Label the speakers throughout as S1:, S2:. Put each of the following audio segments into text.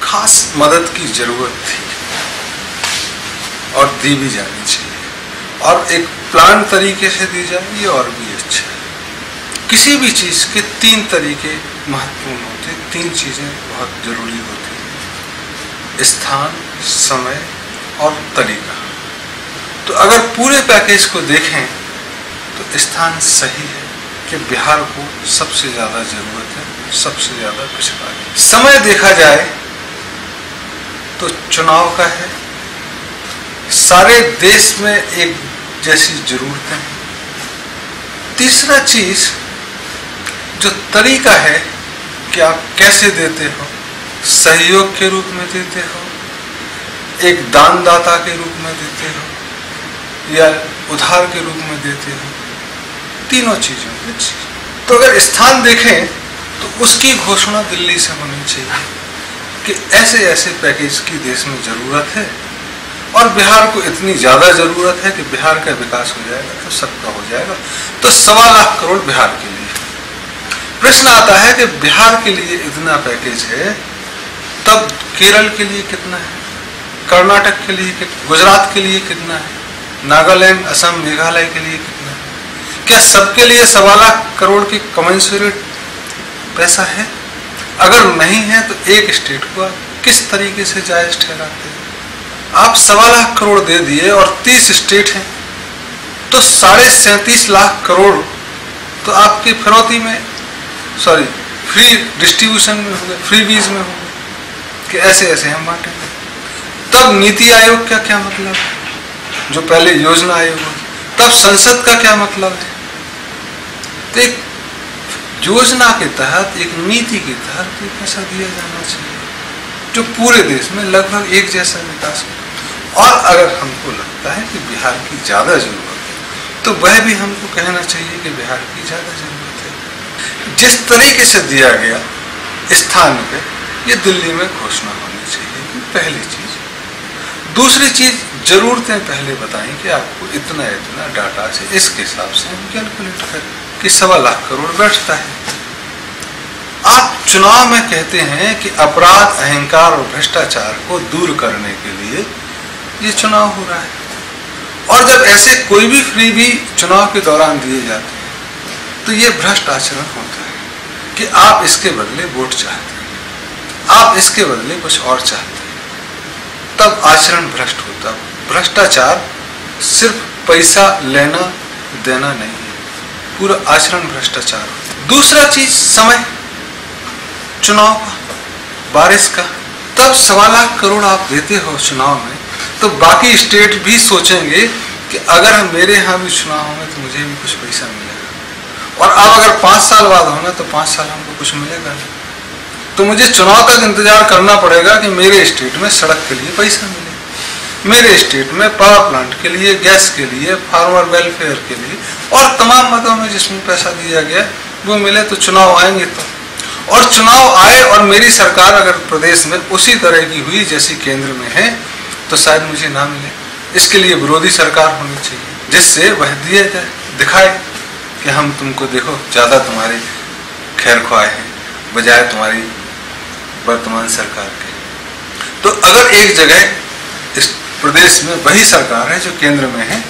S1: खास मदद की जरूरत थी और दी भी जानी चाहिए, और एक प्लान तरीके से दी जाए ये और भी अच्छा है। किसी भी चीज के 3 तरीके महत्वपूर्ण होते हैं, 3 चीजें बहुत जरूरी होती हैं: स्थान, समय और तरीका। तो अगर पूरे पैकेज को देखें तो स्थान सही है कि बिहार को सबसे ज्यादा जरूरत है, सबसे ज्यादा पिछड़ा है। समय देखा जाए तो चुनाव का है, सारे देश में एक जैसी जरूरतें हैं। तीसरा चीज जो तरीका है कि आप कैसे देते हो, सहयोग के रूप में देते हो, एक दानदाता के रूप में देते हो या उधार के रूप में देते हो, तीनों चीजों में। तो अगर स्थान देखें तो उसकी घोषणा दिल्ली से होनी चाहिए कि ऐसे ऐसे पैकेज की देश में जरूरत है और बिहार को इतनी ज्यादा जरूरत है कि बिहार का विकास हो जाएगा तो सबका हो जाएगा। तो 1.25 लाख करोड़ बिहार के लिए। प्रश्न आता है कि बिहार के लिए इतना पैकेज है, तब केरल के लिए कितना है, कर्नाटक के लिए कितना, गुजरात के लिए कितना है, नागालैंड, असम, मेघालय के लिए कितना है? क्या सबके लिए 1.25 लाख करोड़ की कमेंसुरेट पैसा है? अगर नहीं है तो एक स्टेट को आप किस तरीके से जायज ठहराते हैं? आप 1.25 लाख करोड़ दे दिए और 30 स्टेट हैं तो 37.5 लाख करोड़ तो आपके फिरौती में, सॉरी, फ्री डिस्ट्रीब्यूशन में हो गए, फ्री बीज में हो गए कि ऐसे ऐसे हम बांटेंगे। तब नीति आयोग का क्या मतलब है, जो पहले योजना आयोग हो, तब संसद का क्या मतलब है? तो एक योजना के तहत, एक नीति के तहत ये पैसा दिया जाना चाहिए जो पूरे देश में लगभग एक जैसा विकास हो। और अगर हमको लगता है कि बिहार की ज्यादा जरूरत है तो वह भी हमको कहना चाहिए कि बिहार की ज्यादा जरूरत है। जिस तरीके से दिया गया स्थान पे, ये दिल्ली में घोषणा होनी चाहिए, पहली चीज। दूसरी चीज, जरूरतें पहले बताएं कि आपको इतना इतना डाटा से, इसके हिसाब से हम कैलकुलेट करें कि 1.25 लाख करोड़ बैठता है। आप चुनाव में कहते हैं कि अपराध, अहंकार और भ्रष्टाचार को दूर करने के लिए ये चुनाव हो रहा है, और जब ऐसे कोई भी फ्री भी चुनाव के दौरान दिए जाते हैं तो ये भ्रष्ट आचरण होता है कि आप इसके बदले वोट चाहते हैं, आप इसके बदले कुछ और चाहते हैं, तब आचरण भ्रष्ट होता है। भ्रष्टाचार सिर्फ पैसा लेना देना नहीं है, पूरा आचरण भ्रष्टाचार। दूसरा चीज, समय चुनाव का, बारिश का, तब 1.25 लाख करोड़ आप देते हो चुनाव में तो बाकी स्टेट भी सोचेंगे कि अगर मेरे यहाँ भी चुनाव होंगे तो मुझे भी कुछ पैसा मिलेगा, और अब अगर 5 साल बाद होना तो 5 साल हमको कुछ मिलेगा नहीं, तो मुझे चुनाव तक इंतजार करना पड़ेगा कि मेरे स्टेट में सड़क के लिए पैसा मिले, मेरे स्टेट में पावर प्लांट के लिए, गैस के लिए, फार्मर वेलफेयर के लिए और तमाम मदों में जिसमें पैसा दिया गया वो मिले। तो चुनाव आएंगे तो, और चुनाव आए और मेरी सरकार अगर प्रदेश में उसी तरह की हुई जैसी केंद्र में है तो शायद मुझे ना मिले। इसके लिए विरोधी सरकार होनी चाहिए जिससे वह दिया जाए, दिखाए कि हम तुमको देखो ज्यादा तुम्हारे खैर ख्वाह है बजाय तुम्हारी वर्तमान सरकार के। तो अगर एक जगह इस प्रदेश में वही सरकार है जो केंद्र में है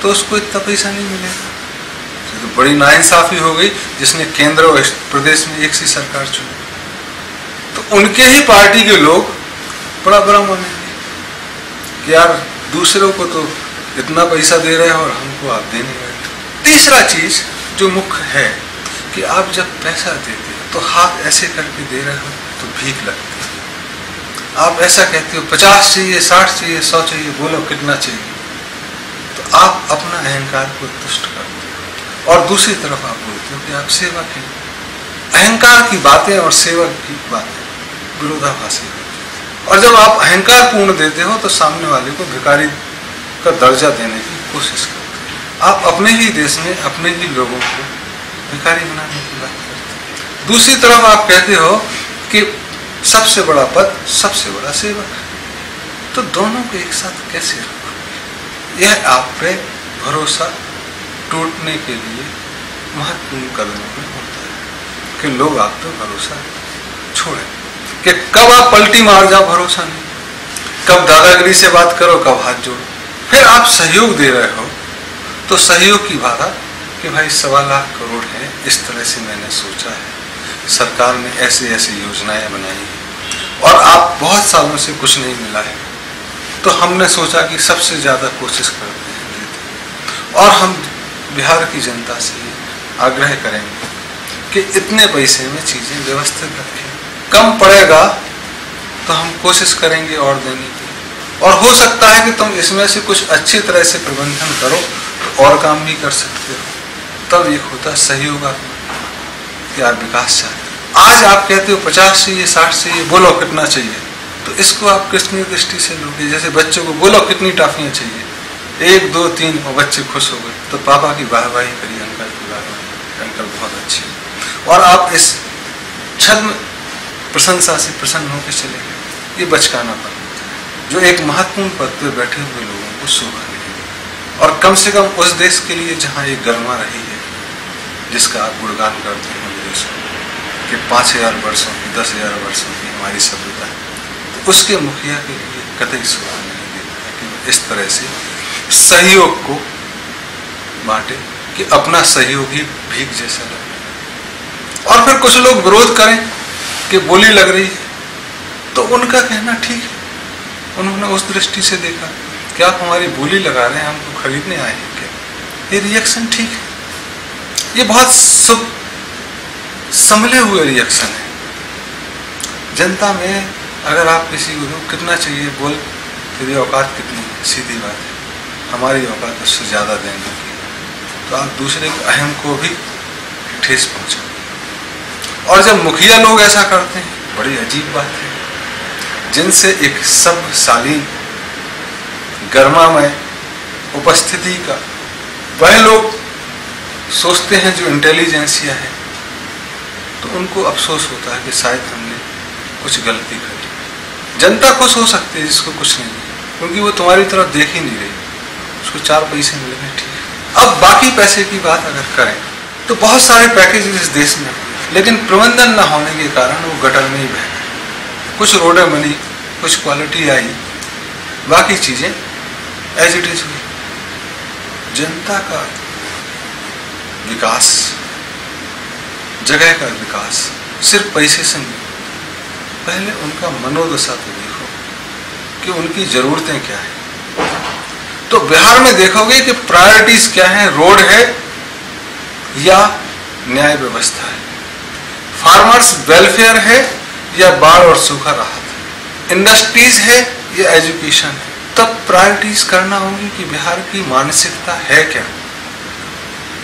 S1: तो उसको इतना पैसा नहीं मिलेगा, तो बड़ी नाइंसाफी हो गई जिसने केंद्र और प्रदेश में एक सी सरकार चुनी। तो उनके ही पार्टी के लोग बड़ा बुरा मानेंगे कि यार दूसरों को तो इतना पैसा दे रहे हैं और हमको आप दे नहीं रहे। तीसरा चीज जो मुख्य है कि आप जब पैसा देते हो तो हाथ ऐसे करके दे रहे हो तो भीख लगती है। आप ऐसा कहते हो 50 चाहिए, 60 चाहिए, 100 चाहिए, बोलो कितना चाहिए, तो आप अपना अहंकार को तुष्ट करते हो और दूसरी तरफ आप बोलते हो कि आप सेवा के लिए। अहंकार की बातें और सेवा की बातें विरोधाभासी होती है, और जब आप अहंकार पूर्ण देते हो तो सामने वाले को भिखारी का दर्जा देने की कोशिश करते हो। आप अपने ही देश में अपने ही लोगों को भिखारी बनाने की बात करते हो। दूसरी तरफ आप कहते हो कि सबसे बड़ा पद सबसे बड़ा सेवक है, तो दोनों को एक साथ कैसे रखो? यह आप पे भरोसा टूटने के लिए महत्वपूर्ण कदमों में होता है कि लोग आप पे भरोसा छोड़ें। कि कब आप पलटी मार जाओ भरोसा नहीं, कब दादागिरी से बात करो, कब हाथ जोड़ो। फिर आप सहयोग दे रहे हो तो सहयोग की बात कि भाई 1.25 लाख करोड़ है, इस तरह से मैंने सोचा है, सरकार ने ऐसे ऐसे योजनाएं बनाई हैं और आप बहुत सालों से कुछ नहीं मिला है, तो हमने सोचा कि सबसे ज़्यादा कोशिश करते हैं देते। और हम बिहार की जनता से आग्रह करेंगे कि इतने पैसे में चीज़ें व्यवस्थित रखें, कम पड़ेगा तो हम कोशिश करेंगे और देने की, और हो सकता है कि तुम इसमें से कुछ अच्छी तरह से प्रबंधन करो तो और काम भी कर सकते हो। तब एक होता सहयोग कि आप विकास चाहते हो। आज आप कहते हो 50 चाहिए, 60 चाहिए, बोलो कितना चाहिए, तो इसको आप कितनी दृष्टि से लोगे? जैसे बच्चों को बोलो कितनी टॉफियाँ चाहिए, 1 2 3 और बच्चे खुश हो गए, तो पापा की वाहवाही करिए, अंकल की वाहवाही, अंकल बहुत अच्छे। और आप इस छद्म प्रशंसा से प्रसन्न होकर चले गए, ये बचकानापन होता है जो एक महत्वपूर्ण पद पर बैठे हुए लोगों को शोभा नहीं है। और कम से कम उस देश के लिए जहाँ एक गरिमा रही है, जिसका आप गुणगान करते हैं विदेशों कि 5000 वर्षों की, 10,000 वर्षों की हमारी सभ्यता है, तो उसके मुखिया के लिए कतई शोभा नहीं देता है कि इस तरह से सहयोग को बांटे कि अपना सहयोग ही भीख जैसा लगे। और फिर कुछ लोग विरोध करें कि बोली लग रही है, तो उनका कहना ठीक है, उन्होंने उस दृष्टि से देखा कि आप हमारी बोली लगा रहे हैं, हमको खरीदने आए हैं क्या, ये रिएक्शन ठीक है। ये बहुत संभले हुए रिएक्शन है। जनता में अगर आप किसी को कितना चाहिए बोल, तेरी औकात कितनी है, सीधी बात है, हमारी औकात उससे ज़्यादा देने की, तो आप दूसरे के अहम को भी ठेस पहुँचाओ। और जब मुखिया लोग ऐसा करते हैं, बड़ी अजीब बात है, जिनसे एक सब शालीन गर्मामय उपस्थिति का वह लोग सोचते हैं जो इंटेलिजेंसिया है, तो उनको अफसोस होता है कि शायद हमने कुछ गलती करी। जनता खुश हो सकती है जिसको कुछ नहीं, क्योंकि वो तुम्हारी तरफ देख ही नहीं रही, उसको 4 पैसे मिल गए, ठीक है। अब बाकी पैसे की बात अगर करें तो बहुत सारे पैकेज इस देश में, लेकिन प्रबंधन न होने के कारण वो गटर में ही बह गए। कुछ रोडें बनी, कुछ क्वालिटी आई, बाकी चीज़ें एज इट इज हुई। जनता का विकास, जगह का विकास सिर्फ पैसे से नहीं, पहले उनका मनोदशा तो देखो कि उनकी ज़रूरतें क्या है। तो बिहार में देखोगे कि प्रायोरिटीज क्या है, रोड है या न्याय व्यवस्था है, फार्मर्स वेलफेयर है या बाढ़ और सूखा राहत है, इंडस्ट्रीज है या एजुकेशन है। तब प्रायोरिटीज करना होगी कि बिहार की मानसिकता है क्या।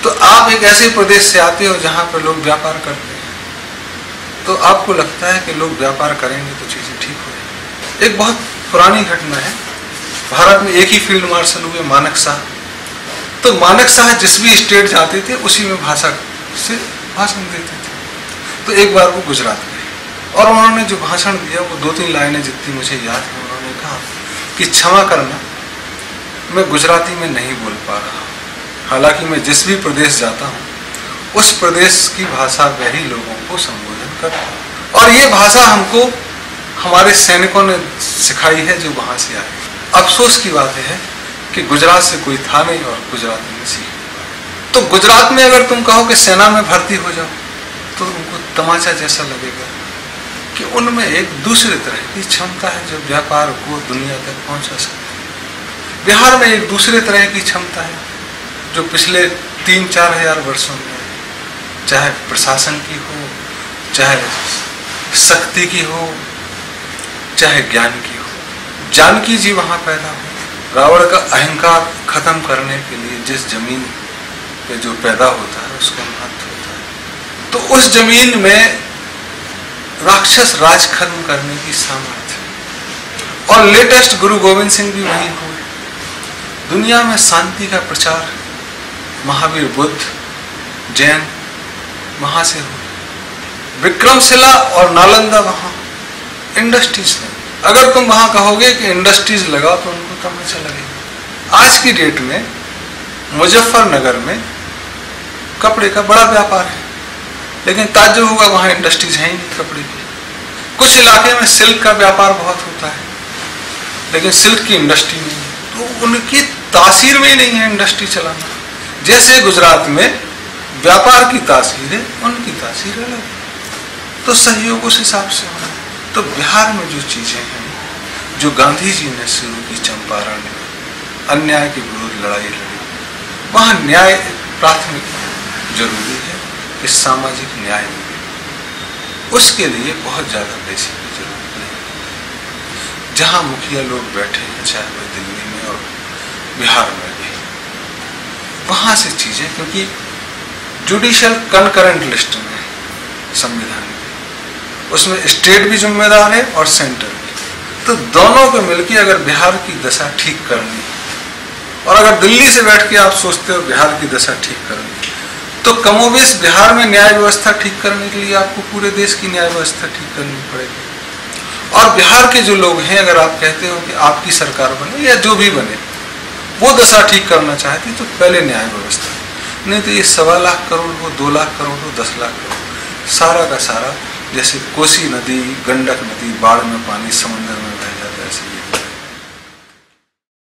S1: तो आप एक ऐसे प्रदेश से आते हो जहां पर लोग व्यापार करते हैं, तो आपको लगता है कि लोग व्यापार करेंगे तो चीजें ठीक हो जाएंगी। एक बहुत पुरानी घटना है, भारत में एक ही फील्ड मार्शल हुए, मानक शाह। तो मानक शाह जिस भी स्टेट जाते थे उसी में भाषण देते थे। तो एक बार वो गुजरात गए और उन्होंने जो भाषण दिया वो 2-3 लाइनें जितनी मुझे याद है, उन्होंने कहा कि क्षमा करना, मैं गुजराती में नहीं बोल पा रहा, हालांकि मैं जिस भी प्रदेश जाता हूँ उस प्रदेश की भाषा में ही लोगों को संबोधन करता हूँ, और ये भाषा हमको हमारे सैनिकों ने सिखाई है जो वहाँ से आए। अफसोस की बात है कि गुजरात से कोई था नहीं और गुजराती में सीख पाए। तो गुजरात में अगर तुम कहो कि सेना में भर्ती हो जाओ तो उनको तमाचा जैसा लगेगा कि उनमें एक दूसरे तरह की क्षमता है जो व्यापार को दुनिया तक पहुंचा सकती है। बिहार में एक दूसरे तरह की क्षमता है जो पिछले 3-4 हजार वर्षों में, चाहे प्रशासन की हो, चाहे शक्ति की हो, चाहे ज्ञान की हो। जानकी जी वहाँ पैदा हुए, रावण का अहंकार खत्म करने के लिए जिस जमीन पे जो पैदा होता है उसका महत्व होता है। तो उस जमीन में राक्षस राज खत्म करने की सामर्थ्य। और लेटेस्ट गुरु गोविंद सिंह भी वहीं हुए। दुनिया में शांति का प्रचार महावीर बुद्ध, जैन वहां से हुए। विक्रमशिला और नालंदा वहां इंडस्ट्रीज है। अगर तुम वहां कहोगे कि इंडस्ट्रीज लगाओ तो उनको कम अच्छा लगेगा। आज की डेट में मुजफ्फरनगर में कपड़े का बड़ा व्यापार है, लेकिन ताज्जुब होगा वहां इंडस्ट्रीज है ही नहीं कपड़े की। कुछ इलाके में सिल्क का व्यापार बहुत होता है, लेकिन सिल्क की इंडस्ट्री नहीं है, तो उनकी तासीर में ही नहीं है इंडस्ट्री चलाना। जैसे गुजरात में व्यापार की तासीर है, उनकी तासीर अलग है, तो सहयोग उस हिसाब से होना है। तो बिहार में जो चीजें हैं, जो गांधी जी ने शुरू की, चंपारण में अन्याय के विरुद्ध लड़ाई लड़ी, वहां न्याय प्राथमिक जरूरी है कि सामाजिक न्याय मिले, उसके लिए बहुत ज्यादा पैसे की जरूरत नहीं। जहां मुखिया लोग बैठे हैं, चाहे वह दिल्ली में और बिहार में भी, वहां से चीजें, क्योंकि जुडिशियल कंकरेंट लिस्ट में संविधान में, उसमें स्टेट भी जिम्मेदार है और सेंटर भी, तो दोनों को मिलकर अगर बिहार की दशा ठीक करनी, और अगर दिल्ली से बैठ के आप सोचते हो बिहार की दशा ठीक करनी, तो कमोबेश बिहार में न्याय व्यवस्था ठीक करने के लिए आपको पूरे देश की न्याय व्यवस्था ठीक करनी पड़ेगी। और बिहार के जो लोग हैं, अगर आप कहते हो कि आपकी सरकार बने या जो भी बने, वो दशा ठीक करना चाहती, तो पहले न्याय व्यवस्था, नहीं तो ये 1.25 लाख करोड़ हो, 2 लाख करोड़ हो, 10 लाख करोड़, सारा का सारा, जैसे कोसी नदी, गंडक नदी, बाढ़ में पानी, समंदर में